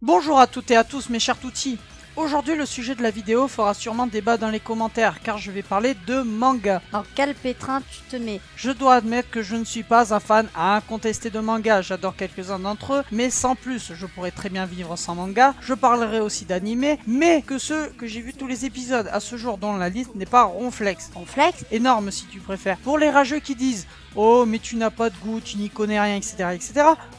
Bonjour à toutes et à tous mes chers toutis. Aujourd'hui le sujet de la vidéo fera sûrement débat dans les commentaires car je vais parler de manga. Dans quel pétrin tu te mets? Je dois admettre que je ne suis pas un fan incontesté de manga, j'adore quelques-uns d'entre eux, mais sans plus, je pourrais très bien vivre sans manga. Je parlerai aussi d'anime, mais que ceux que j'ai vu tous les épisodes à ce jour dont la liste n'est pas ronflex. Ronflex? Énorme si tu préfères. Pour les rageux qui disent oh mais tu n'as pas de goût, tu n'y connais rien, etc.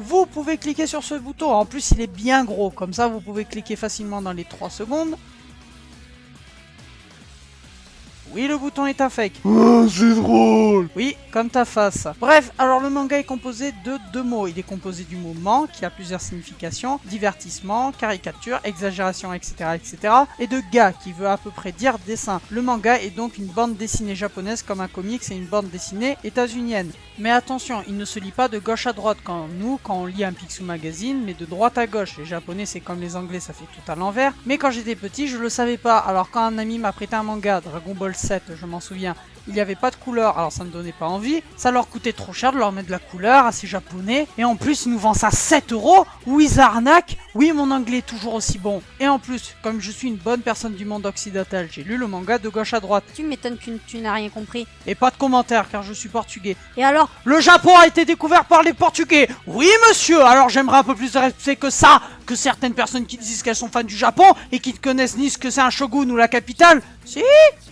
Vous pouvez cliquer sur ce bouton, en plus il est bien gros, comme ça vous pouvez cliquer facilement dans les 3 secondes. Oui, le bouton est un fake. Oh, c'est drôle. Oui, comme ta face. Bref, alors le manga est composé de 2 mots. Il est composé du mot man, qui a plusieurs significations, divertissement, caricature, exagération, etc. Et de ga, qui veut à peu près dire dessin. Le manga est donc une bande dessinée japonaise comme un comics et une bande dessinée états-unienne. Mais attention, il ne se lit pas de gauche à droite quand on lit un Picsou Magazine, mais de droite à gauche. Les japonais, c'est comme les anglais, ça fait tout à l'envers. Mais quand j'étais petit, je le savais pas. Alors quand un ami m'a prêté un manga, Dragon Ball 7, je m'en souviens, il n'y avait pas de couleur, alors ça ne donnait pas envie. Ça leur coûtait trop cher de leur mettre de la couleur à ces japonais. Et en plus, ils nous vendent ça 7 €. Oui, ils arnaquent. Oui, mon anglais est toujours aussi bon. Et en plus, comme je suis une bonne personne du monde occidental, j'ai lu le manga de gauche à droite. Tu m'étonnes que tu n'as rien compris. Et pas de commentaires, car je suis portugais. Et alors? Le Japon a été découvert par les Portugais. Oui, monsieur. Alors j'aimerais un peu plus de respect que ça. Que certaines personnes qui disent qu'elles sont fans du Japon et qui ne connaissent ni ce que c'est un shogun ou la capitale. Si,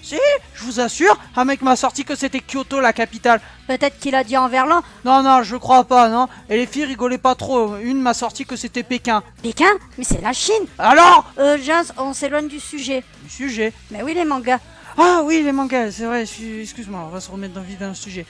je vous assure, un mec m'a sorti que c'était Kyoto la capitale. Peut-être qu'il a dit en verlan. Non, je crois pas, non. Et les filles rigolaient pas trop. Une m'a sorti que c'était Pékin. Pékin? Mais c'est la Chine. Alors? Jens, on s'éloigne du sujet. Du sujet. Mais oui, les mangas. Ah oui, les mangas, c'est vrai, excuse-moi, on va se remettre dans le vif d'un sujet.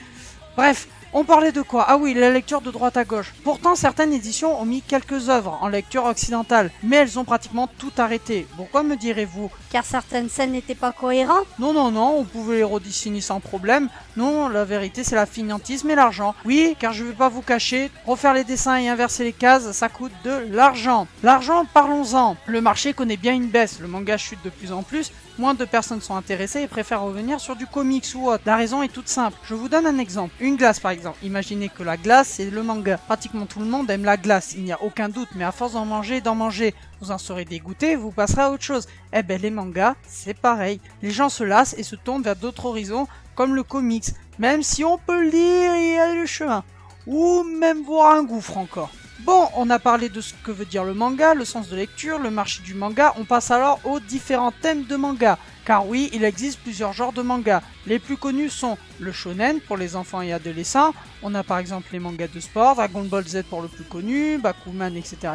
Bref, on parlait de quoi? Ah oui, la lecture de droite à gauche. Pourtant, certaines éditions ont mis quelques œuvres en lecture occidentale, mais elles ont pratiquement tout arrêté. Pourquoi me direz-vous? Car certaines scènes n'étaient pas cohérentes. Non, on pouvait les redessiner sans problème. Non, la vérité c'est la fainéantise et l'argent. Oui, car je vais pas vous cacher, refaire les dessins et inverser les cases, ça coûte de l'argent. L'argent, parlons-en. Le marché connaît bien une baisse, le manga chute de plus en plus, moins de personnes sont intéressées et préfèrent revenir sur du comics ou autre. La raison est toute simple. Je vous donne un exemple. Une glace par exemple. Imaginez que la glace c'est le manga. Pratiquement tout le monde aime la glace, il n'y a aucun doute, mais à force d'en manger, vous en serez dégoûté, vous passerez à autre chose. Eh ben les mangas, c'est pareil. Les gens se lassent et se tournent vers d'autres horizons comme le comics. Même si on peut lire et y aller le chemin. Ou même voir un gouffre encore. Bon, on a parlé de ce que veut dire le manga, le sens de lecture, le marché du manga, on passe alors aux différents thèmes de manga. Car oui, il existe plusieurs genres de manga. Les plus connus sont le shonen pour les enfants et adolescents, on a par exemple les mangas de sport, Dragon Ball Z pour le plus connu, Bakuman, etc.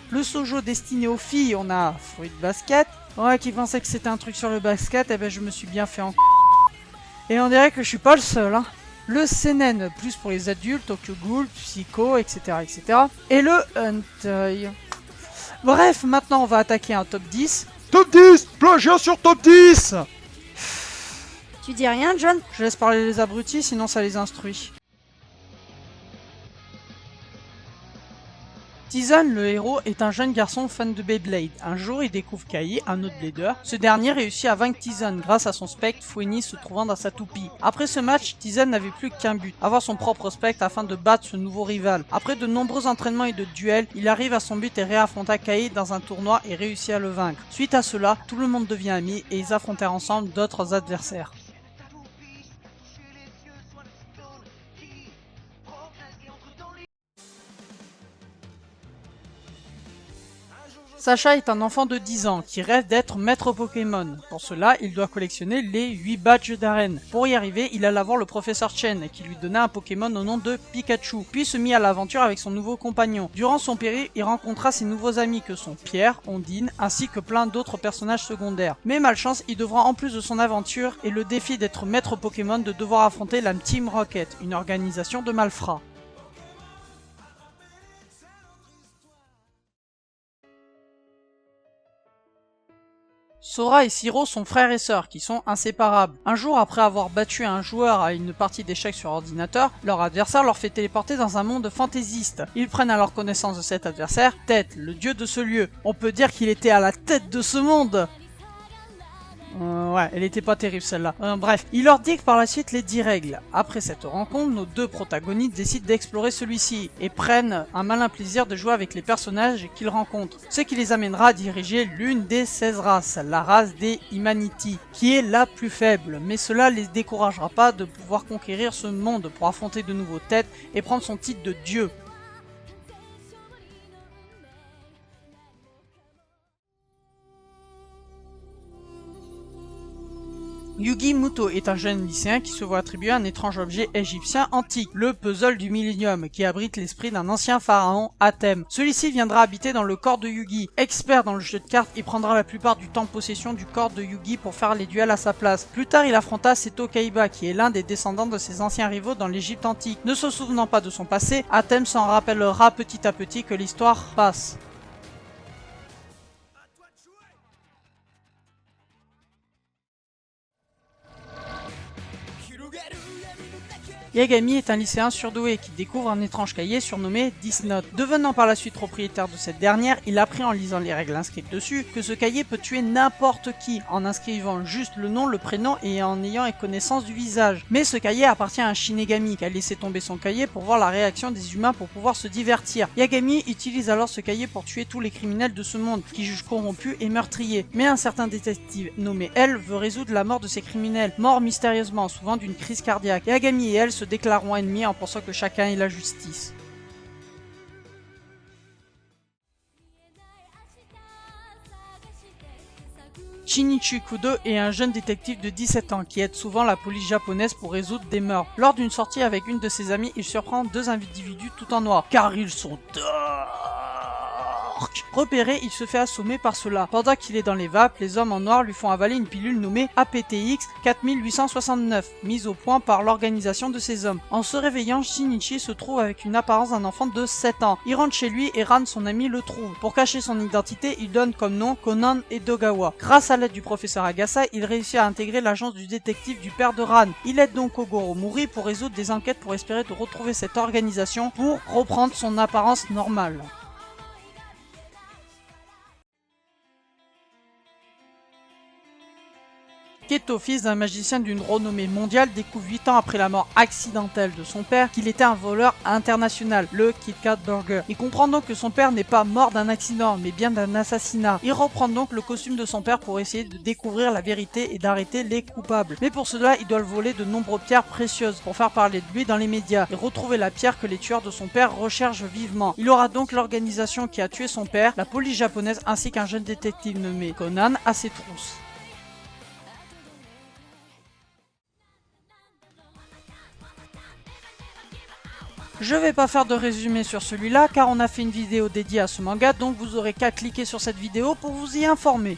Le shoujo destiné aux filles, on a Fruit Basket. Ouais, qui pensait que c'était un truc sur le basket, eh ben je me suis bien fait en Et on dirait que je suis pas le seul, hein. Le seinen, plus pour les adultes, Tokyo Ghoul, Psycho, etc. Et le hentai. Bref, maintenant on va attaquer un top 10. Top 10. Plagiat sur top 10. Tu dis rien, John? Je laisse parler les abrutis, sinon ça les instruit. Tizan, le héros, est un jeune garçon fan de Beyblade. Un jour, il découvre Kai, un autre blader. Ce dernier réussit à vaincre Tizan grâce à son spectre Foueni se trouvant dans sa toupie. Après ce match, Tizan n'avait plus qu'un but, avoir son propre spectre afin de battre ce nouveau rival. Après de nombreux entraînements et de duels, il arrive à son but et réaffronta Kai dans un tournoi et réussit à le vaincre. Suite à cela, tout le monde devient ami et ils affrontèrent ensemble d'autres adversaires. Sacha est un enfant de 10 ans qui rêve d'être maître Pokémon. Pour cela, il doit collectionner les 8 badges d'arène. Pour y arriver, il alla voir le professeur Chen qui lui donna un Pokémon au nom de Pikachu, puis se mit à l'aventure avec son nouveau compagnon. Durant son périple, il rencontra ses nouveaux amis que sont Pierre, Ondine, ainsi que plein d'autres personnages secondaires. Mais malchance, il devra en plus de son aventure et le défi d'être maître Pokémon de devoir affronter la Team Rocket, une organisation de malfrats. Sora et Siro sont frères et sœurs qui sont inséparables. Un jour, après avoir battu un joueur à une partie d'échecs sur ordinateur, leur adversaire leur fait téléporter dans un monde fantaisiste. Ils prennent alors connaissance de cet adversaire, Tête, le dieu de ce lieu. On peut dire qu'il était à la tête de ce monde. Ouais, elle était pas terrible celle-là. Bref, il leur dicte par la suite les 10 règles. Après cette rencontre, nos deux protagonistes décident d'explorer celui-ci et prennent un malin plaisir de jouer avec les personnages qu'ils rencontrent. Ce qui les amènera à diriger l'une des 16 races, la race des Humanity, qui est la plus faible. Mais cela les découragera pas de pouvoir conquérir ce monde pour affronter de nouveaux têtes et prendre son titre de dieu. Yugi Muto est un jeune lycéen qui se voit attribuer un étrange objet égyptien antique, le puzzle du Millénium, qui abrite l'esprit d'un ancien pharaon, Atem. Celui-ci viendra habiter dans le corps de Yugi. Expert dans le jeu de cartes, il prendra la plupart du temps possession du corps de Yugi pour faire les duels à sa place. Plus tard, il affronta Seto Kaiba, qui est l'un des descendants de ses anciens rivaux dans l'Égypte antique. Ne se souvenant pas de son passé, Atem s'en rappellera petit à petit que l'histoire passe. Yagami est un lycéen surdoué qui découvre un étrange cahier surnommé 10 notes. Devenant par la suite propriétaire de cette dernière, il apprit en lisant les règles inscrites dessus que ce cahier peut tuer n'importe qui en inscrivant juste le nom, le prénom et en ayant connaissance du visage. Mais ce cahier appartient à un Shinigami qui a laissé tomber son cahier pour voir la réaction des humains pour pouvoir se divertir. Yagami utilise alors ce cahier pour tuer tous les criminels de ce monde qui jugent corrompus et meurtriers. Mais un certain détective nommé Elle veut résoudre la mort de ces criminels, morts mystérieusement, souvent d'une crise cardiaque. Yagami et Elle se déclareront ennemis en pensant que chacun est la justice. Shinichi Kudo est un jeune détective de 17 ans qui aide souvent la police japonaise pour résoudre des meurtres. Lors d'une sortie avec une de ses amies, il surprend deux individus tout en noir, car ils sont repéré, il se fait assommer par cela. Pendant qu'il est dans les vapes, les hommes en noir lui font avaler une pilule nommée APTX 4869, mise au point par l'organisation de ces hommes. En se réveillant, Shinichi se trouve avec une apparence d'un enfant de 7 ans. Il rentre chez lui et Ran, son ami, le trouve. Pour cacher son identité, il donne comme nom Conan Edogawa. Grâce à l'aide du professeur Agasa, il réussit à intégrer l'agence du détective du père de Ran. Il aide donc Kogoro Mori pour résoudre des enquêtes pour espérer de retrouver cette organisation pour reprendre son apparence normale. Keto, fils d'un magicien d'une renommée mondiale, découvre 8 ans après la mort accidentelle de son père qu'il était un voleur international, le Kit Kat Burger. Il comprend donc que son père n'est pas mort d'un accident, mais bien d'un assassinat. Il reprend donc le costume de son père pour essayer de découvrir la vérité et d'arrêter les coupables. Mais pour cela, il doit voler de nombreuses pierres précieuses pour faire parler de lui dans les médias et retrouver la pierre que les tueurs de son père recherchent vivement. Il aura donc l'organisation qui a tué son père, la police japonaise ainsi qu'un jeune détective nommé Conan à ses trousses. Je vais pas faire de résumé sur celui-là car on a fait une vidéo dédiée à ce manga, donc vous aurez qu'à cliquer sur cette vidéo pour vous y informer.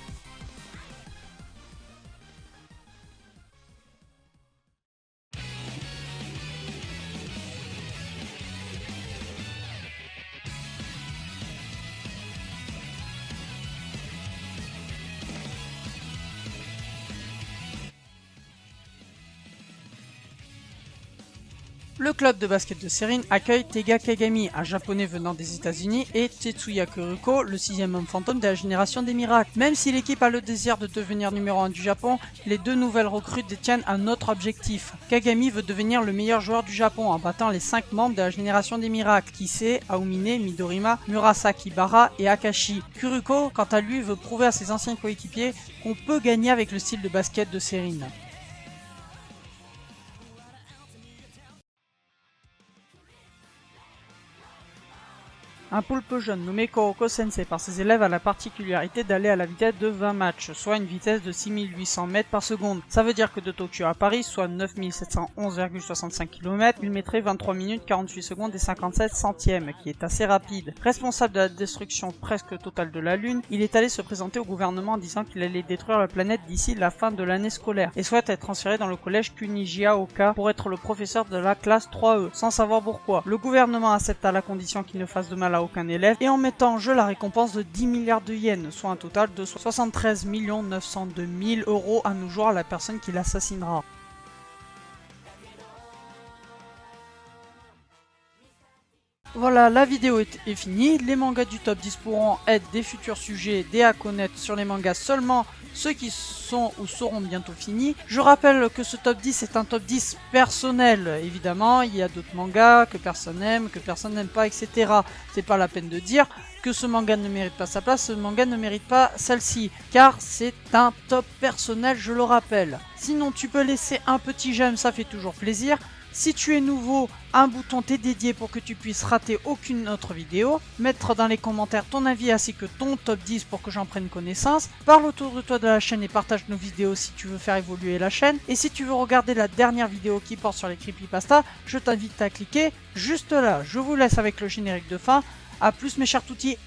Le club de basket de Serine accueille Teiga Kagami, un japonais venant des États-Unis, et Tetsuya Kuriko, le 6e homme fantôme de la génération des miracles. Même si l'équipe a le désir de devenir numéro 1 du Japon, les deux nouvelles recrues détiennent un autre objectif. Kagami veut devenir le meilleur joueur du Japon en battant les 5 membres de la génération des miracles, Kisei, Aomine, Midorima, Murasaki Bara et Akashi. Kuriko, quant à lui, veut prouver à ses anciens coéquipiers qu'on peut gagner avec le style de basket de Serine. Un poulpe jaune nommé Kuroko Sensei par ses élèves a la particularité d'aller à la vitesse de 20 matchs, soit une vitesse de 6800 mètres par seconde. Ça veut dire que de Tokyo à Paris, soit 9711,65 km, il mettrait 23 minutes 48 secondes et 57 centièmes, qui est assez rapide. Responsable de la destruction presque totale de la Lune, il est allé se présenter au gouvernement en disant qu'il allait détruire la planète d'ici la fin de l'année scolaire, et souhaite être transféré dans le collège Kunijiaoka pour être le professeur de la classe 3E, sans savoir pourquoi. Le gouvernement accepte à la condition qu'il ne fasse de mal à aucun élève et en mettant en jeu la récompense de 10 milliards de yens, soit un total de 73 902 000 € à nos jours à la personne qui l'assassinera. Voilà, la vidéo est finie. Les mangas du top 10 pourront être des futurs sujets, des à connaître sur les mangas seulement ceux qui sont ou seront bientôt finis. Je rappelle que ce top 10 est un top 10 personnel, évidemment, il y a d'autres mangas que personne n'aime pas, etc. C'est pas la peine de dire que ce manga ne mérite pas sa place, ce manga ne mérite pas celle-ci, car c'est un top personnel, je le rappelle. Sinon, tu peux laisser un petit j'aime, ça fait toujours plaisir. Si tu es nouveau, un bouton t'est dédié pour que tu puisses rater aucune autre vidéo. Mettre dans les commentaires ton avis ainsi que ton top 10 pour que j'en prenne connaissance. Parle autour de toi de la chaîne et partage nos vidéos si tu veux faire évoluer la chaîne. Et si tu veux regarder la dernière vidéo qui porte sur les creepypasta, je t'invite à cliquer juste là. Je vous laisse avec le générique de fin. A plus mes chers toutis.